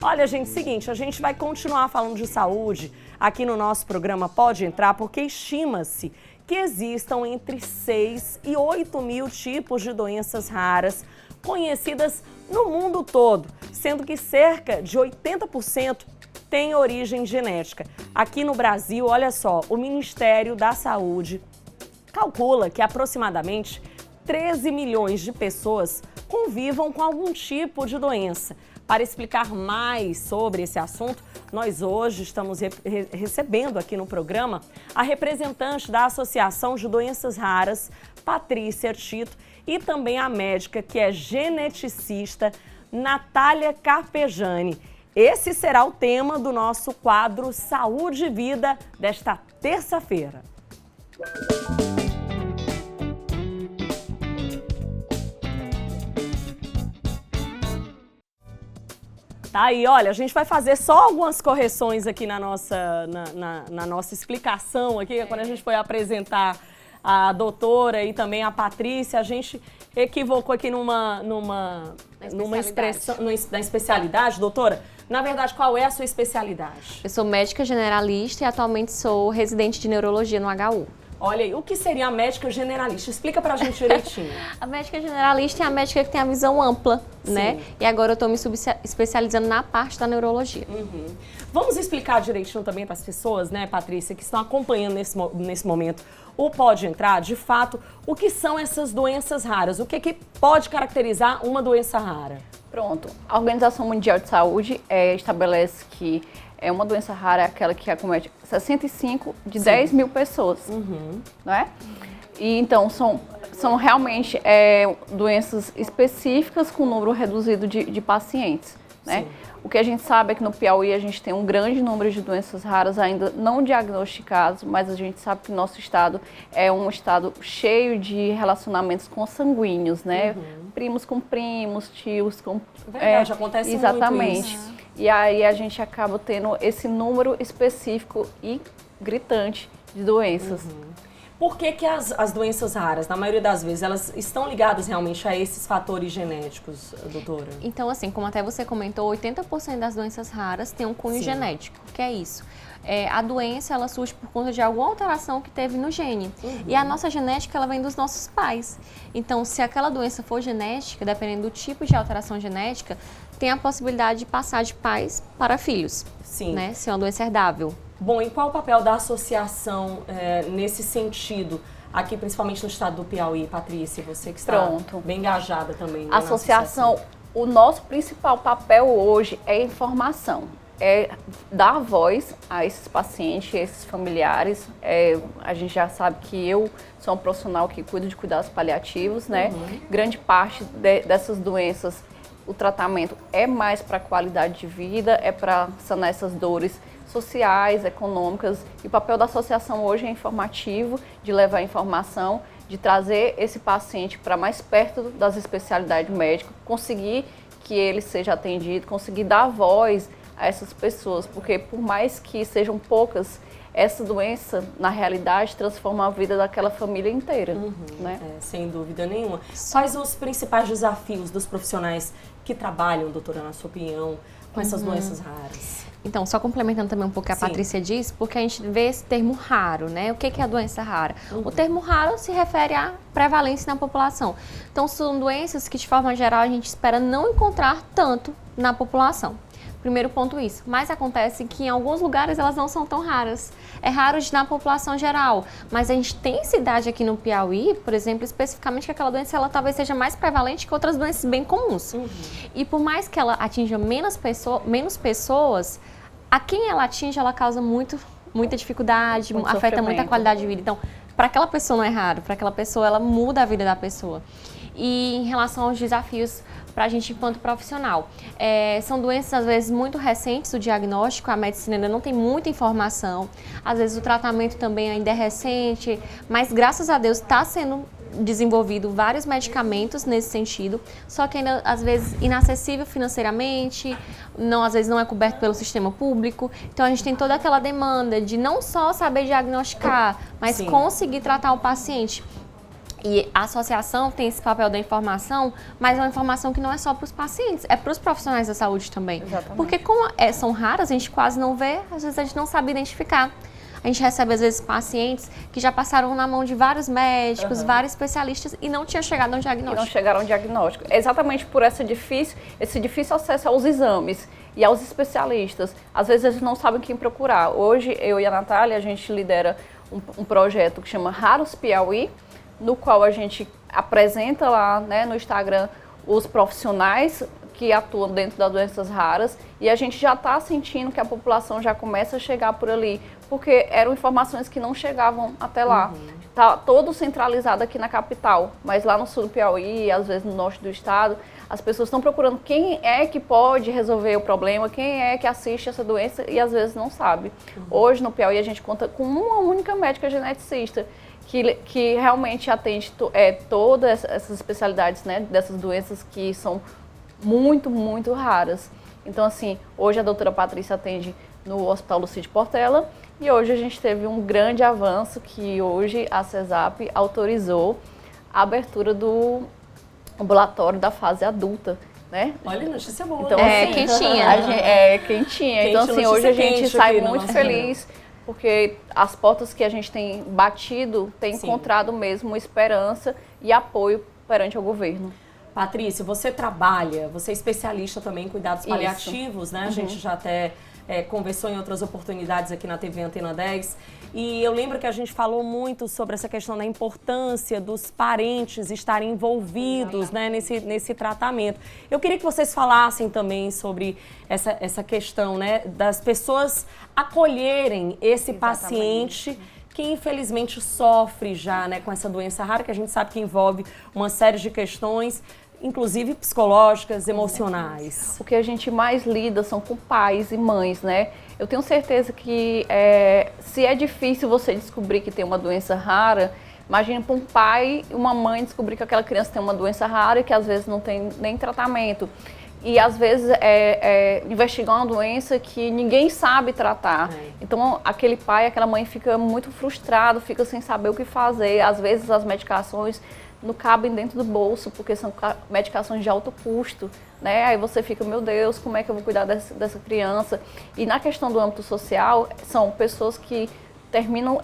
Olha, gente, seguinte, a gente vai continuar falando de saúde aqui no nosso programa Pode Entrar, porque estima-se que existam entre 6 e 8 mil tipos de doenças raras conhecidas no mundo todo, sendo que cerca de 80% tem origem genética. Aqui no Brasil, olha só, o Ministério da Saúde calcula que aproximadamente 13 milhões de pessoas convivam com algum tipo de doença. Para explicar mais sobre esse assunto, nós hoje estamos recebendo aqui no programa a representante da Associação de Doenças Raras, Patrícia Tito, e também a médica que é geneticista, Natália Carpegiani. Esse será o tema do nosso quadro Saúde e Vida desta terça-feira. Tá aí, olha, a gente vai fazer só algumas correções aqui na nossa explicação aqui, quando a gente foi apresentar a doutora e também a Patrícia, a gente equivocou aqui numa expressão, na especialidade, doutora. Na verdade, qual é a sua especialidade? Eu sou médica generalista e atualmente sou residente de neurologia no HU. Olha aí, o que seria a médica generalista? Explica pra gente direitinho. A médica generalista é a médica que tem a visão ampla, né? E agora eu tô me especializando na parte da neurologia. Vamos explicar direitinho também para as pessoas, né, Patrícia, que estão acompanhando nesse momento o Pode Entrar, de fato, o que são essas doenças raras? O que pode caracterizar uma doença rara? Pronto. A Organização Mundial de Saúde estabelece que uma doença rara é aquela que acomete 65 de 10 mil pessoas, não é? E então são realmente doenças específicas com número reduzido de pacientes, né? O que a gente sabe é que no Piauí a gente tem um grande número de doenças raras ainda não diagnosticadas, mas a gente sabe que nosso estado é um estado cheio de relacionamentos consanguíneos, né? Primos com primos, tios com... Verdade, acontece exatamente. muito isso. E aí a gente acaba tendo esse número específico e gritante de doenças. Por que as doenças raras, na maioria das vezes, elas estão ligadas realmente a esses fatores genéticos, doutora? Então, assim, como até você comentou, 80% das doenças raras têm um cunho genético. O que é isso? A doença, ela surge por conta de alguma alteração que teve no gene. E a nossa genética, ela vem dos nossos pais. Então, se aquela doença for genética, dependendo do tipo de alteração genética, tem a possibilidade de passar de pais para filhos. Sim. Né? Se é uma doença herdável. Bom, e qual o papel da associação nesse sentido, aqui principalmente no estado do Piauí, Patrícia, você que está bem engajada também? A associação, o nosso principal papel hoje é informação, é dar voz a esses pacientes, a esses familiares. A gente já sabe que eu sou um profissional que cuido de cuidados paliativos, né? Grande parte dessas doenças, o tratamento é mais para qualidade de vida, é para sanar essas dores sociais, econômicas, e o papel da associação hoje é informativo, de levar informação, de trazer esse paciente para mais perto das especialidades médicas, conseguir que ele seja atendido, conseguir dar voz a essas pessoas, porque por mais que sejam poucas, essa doença, na realidade, transforma a vida daquela família inteira, né? Sem dúvida nenhuma. Quais os principais desafios dos profissionais que trabalham, doutora, na sua opinião, com essas doenças raras? Então, só complementando também um pouco o que a Patrícia disse, porque a gente vê esse termo raro, né? O que é a doença rara? O termo raro se refere à prevalência na população. Então, são doenças que, de forma geral, a gente espera não encontrar tanto na população. Primeiro ponto isso, mas acontece que em alguns lugares elas não são tão raras. É raro na população geral, mas a gente tem cidade aqui no Piauí, por exemplo, especificamente que aquela doença ela talvez seja mais prevalente que outras doenças bem comuns. E por mais que ela atinja menos pessoas, a quem ela atinge, ela causa muita dificuldade, afeta muito a qualidade de vida. Então, para aquela pessoa não é raro, para aquela pessoa ela muda a vida da pessoa. E em relação aos desafios para a gente enquanto profissional, são doenças às vezes muito recentes, o diagnóstico, a medicina ainda não tem muita informação, às vezes o tratamento também ainda é recente, mas graças a Deus está sendo desenvolvido vários medicamentos nesse sentido, só que ainda às vezes inacessível financeiramente, às vezes não é coberto pelo sistema público, então a gente tem toda aquela demanda de não só saber diagnosticar, mas conseguir tratar o paciente. E a associação tem esse papel da informação, mas é uma informação que não é só para os pacientes, é para os profissionais da saúde também. Exatamente. Porque como são raras, a gente quase não vê, às vezes a gente não sabe identificar. A gente recebe, às vezes, pacientes que já passaram na mão de vários médicos, vários especialistas e não tinham chegado a um diagnóstico. E não chegaram ao diagnóstico. Exatamente por esse difícil acesso aos exames e aos especialistas. Às vezes eles não sabem quem procurar. Hoje, eu e a Natália, a gente lidera um projeto que chama Raros Piauí, no qual a gente apresenta lá, né, no Instagram os profissionais que atuam dentro das doenças raras, e a gente já está sentindo que a população já começa a chegar por ali, porque eram informações que não chegavam até lá. Está todo centralizado aqui na capital, mas lá no sul do Piauí, às vezes no norte do estado, as pessoas estão procurando quem é que pode resolver o problema, quem é que assiste essa doença e às vezes não sabe. Hoje no Piauí a gente conta com uma única médica geneticista, que realmente atende todas essas especialidades, né, dessas doenças que são muito, muito raras. Então, assim, hoje a doutora Patrícia atende no Hospital Lucídio Portela e hoje a gente teve um grande avanço que hoje a CESAP autorizou a abertura do ambulatório da fase adulta, né? Olha, notícia boa. Então, É, assim, quentinha. Quentinha. Então, assim, hoje a gente sai muito feliz, porque as portas que a gente tem batido têm encontrado mesmo esperança e apoio perante o governo. Patrícia, você é especialista também em cuidados paliativos, né? A gente já até conversou em outras oportunidades aqui na TV Antena 10. E eu lembro que a gente falou muito sobre essa questão da importância dos parentes estarem envolvidos, né, nesse tratamento. Eu queria que vocês falassem também sobre essa questão, né, das pessoas acolherem esse paciente que infelizmente sofre já, né, com essa doença rara, que a gente sabe que envolve uma série de questões, inclusive psicológicas, emocionais. O que a gente mais lida são com pais e mães, né? Eu tenho certeza que se é difícil você descobrir que tem uma doença rara, imagine para um pai e uma mãe descobrir que aquela criança tem uma doença rara e que às vezes não tem nem tratamento. E às vezes investigar uma doença que ninguém sabe tratar. Então aquele pai, aquela mãe fica muito frustrado, fica sem saber o que fazer. Às vezes as medicações não cabem dentro do bolso, porque são medicações de alto custo, né? Aí você fica, meu Deus, como é que eu vou cuidar dessa criança? E na questão do âmbito social, são pessoas que terminam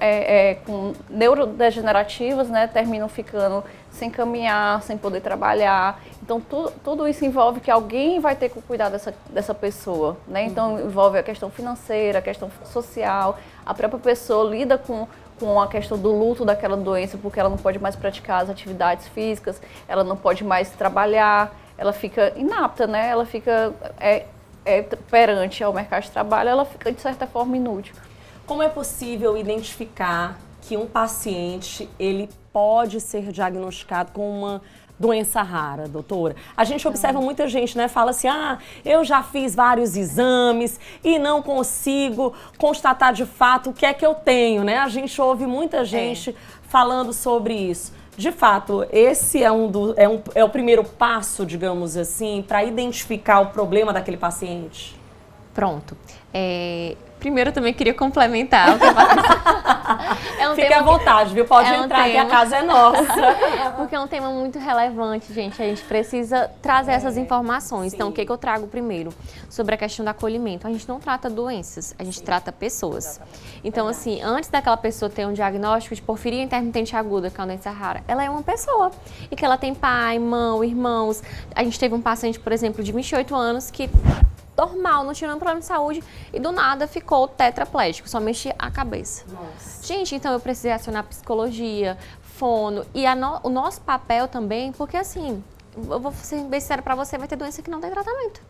com neurodegenerativas, né? Terminam ficando sem caminhar, sem poder trabalhar. Então, tudo isso envolve que alguém vai ter que cuidar dessa pessoa, né? Então, envolve a questão financeira, a questão social. A própria pessoa lida com a questão do luto daquela doença, porque ela não pode mais praticar as atividades físicas, ela não pode mais trabalhar, ela fica inapta, né? Ela fica perante ao mercado de trabalho, ela fica, de certa forma, inútil. Como é possível identificar que um paciente ele pode ser diagnosticado com uma doença rara, doutora? A gente observa muita gente, né? Fala assim, eu já fiz vários exames e não consigo constatar de fato o que é que eu tenho, né? A gente ouve muita gente falando sobre isso. De fato, esse é o primeiro passo, digamos assim, para identificar o problema daquele paciente? Pronto. Primeiro, eu também queria complementar. Fique à vontade, viu? Pode entrar, que a casa é nossa. Porque é um tema muito relevante, gente. A gente precisa trazer essas informações. Sim. Então, o que eu trago primeiro? Sobre a questão do acolhimento. A gente não trata doenças, a gente trata pessoas. Exatamente. Então, assim, antes daquela pessoa ter um diagnóstico de porfiria intermitente aguda, que é uma doença rara, ela é uma pessoa. E que ela tem pai, mãe, irmãos. A gente teve um paciente, por exemplo, de 28 anos que... normal, não tinha nenhum problema de saúde e do nada ficou tetraplégico, só mexia a cabeça. Nossa. Gente, então eu precisei acionar psicologia, fono e o nosso papel também, porque assim, eu vou ser bem sincera pra você, vai ter doença que não tem tratamento.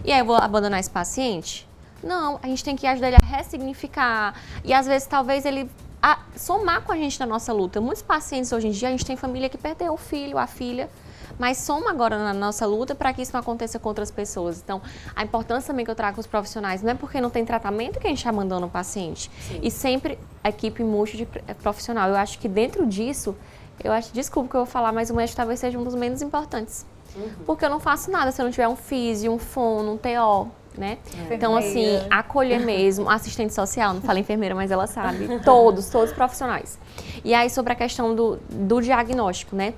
E aí eu vou abandonar esse paciente? Não, a gente tem que ajudar ele a ressignificar e às vezes talvez ele somar com a gente na nossa luta. Muitos pacientes hoje em dia, a gente tem família que perdeu o filho, a filha, mas soma agora na nossa luta para que isso não aconteça com outras pessoas. Então, a importância também que eu trago com os profissionais não é porque não tem tratamento que a gente abandona o paciente. Sim. E sempre a equipe multiprofissional. Eu acho que dentro disso, desculpa que eu vou falar, mas o médico talvez seja um dos menos importantes. Porque eu não faço nada se eu não tiver um físio, um fono, um TO. né? Então, assim, acolher mesmo, assistente social, não falo enfermeira, mas ela sabe, todos profissionais. E aí, sobre a questão do diagnóstico, né?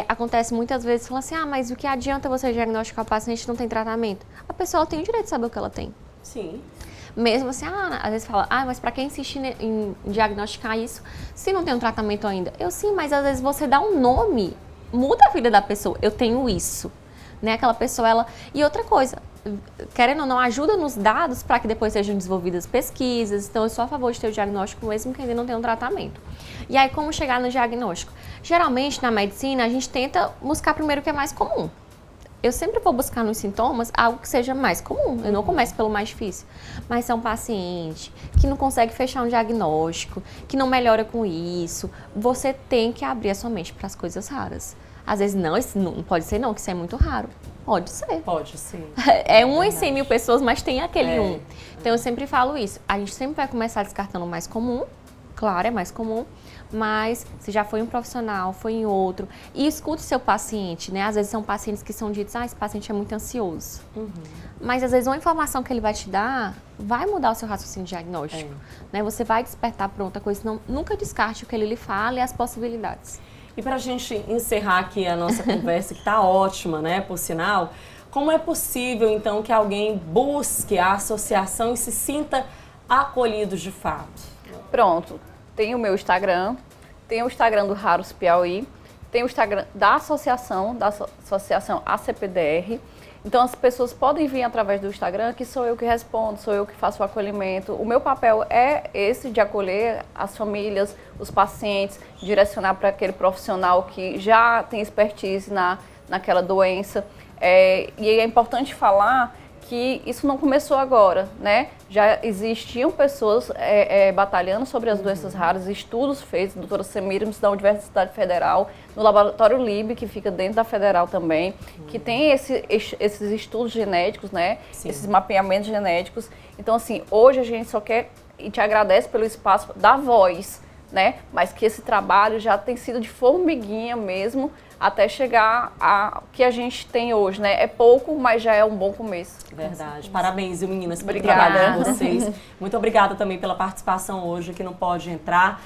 Acontece muitas vezes, falam assim, mas o que adianta você diagnosticar o paciente não tem tratamento? A pessoa tem o direito de saber o que ela tem. Sim. Mesmo assim, às vezes fala, mas para que insistir em diagnosticar isso se não tem um tratamento ainda? Sim, mas às vezes você dá um nome, muda a vida da pessoa. Eu tenho isso, né? Aquela pessoa, ela... E outra coisa, querendo ou não, ajuda nos dados para que depois sejam desenvolvidas pesquisas. Então, eu sou a favor de ter o diagnóstico, mesmo que ainda não tenha um tratamento. E aí, como chegar no diagnóstico? Geralmente, na medicina, a gente tenta buscar primeiro o que é mais comum. Eu sempre vou buscar nos sintomas algo que seja mais comum. Eu não começo pelo mais difícil. Mas se é um paciente que não consegue fechar um diagnóstico, que não melhora com isso, você tem que abrir a sua mente para as coisas raras. Às vezes, não pode ser não, que isso é muito raro. Pode ser. Pode sim. É 1 em 100 mil pessoas, mas tem aquele 1. Então, eu sempre falo isso. A gente sempre vai começar descartando o mais comum. Claro, é mais comum, mas se já foi um profissional, foi em outro. E escute seu paciente, né? Às vezes são pacientes que são ditos, esse paciente é muito ansioso. Mas às vezes uma informação que ele vai te dar vai mudar o seu raciocínio diagnóstico. Né? Você vai despertar para outra coisa, então nunca descarte o que ele lhe fala e as possibilidades. E para a gente encerrar aqui a nossa conversa, que está ótima, né, por sinal, como é possível então que alguém busque a associação e se sinta acolhido de fato? Pronto. Tem o meu Instagram, tem o Instagram do Raros Piauí, tem o Instagram da associação ACPDR. Então as pessoas podem vir através do Instagram, que sou eu que respondo, sou eu que faço o acolhimento. O meu papel é esse de acolher as famílias, os pacientes, direcionar para aquele profissional que já tem expertise naquela doença. E é importante falar que isso não começou agora, né? Já existiam pessoas batalhando sobre as doenças raras, estudos feitos, a doutora Semiramis da Universidade Federal, no laboratório LIB, que fica dentro da Federal também, que tem esses estudos genéticos, né? Sim. Esses mapeamentos genéticos. Então, assim, hoje a gente só quer e te agradece pelo espaço da voz, né? Mas que esse trabalho já tem sido de formiguinha mesmo, até chegar a que a gente tem hoje, né? É pouco, mas já é um bom começo. Verdade. Parabéns, meninas, pelo Obrigada. trabalho de vocês. Muito obrigada também pela participação hoje aqui no Pode Entrar.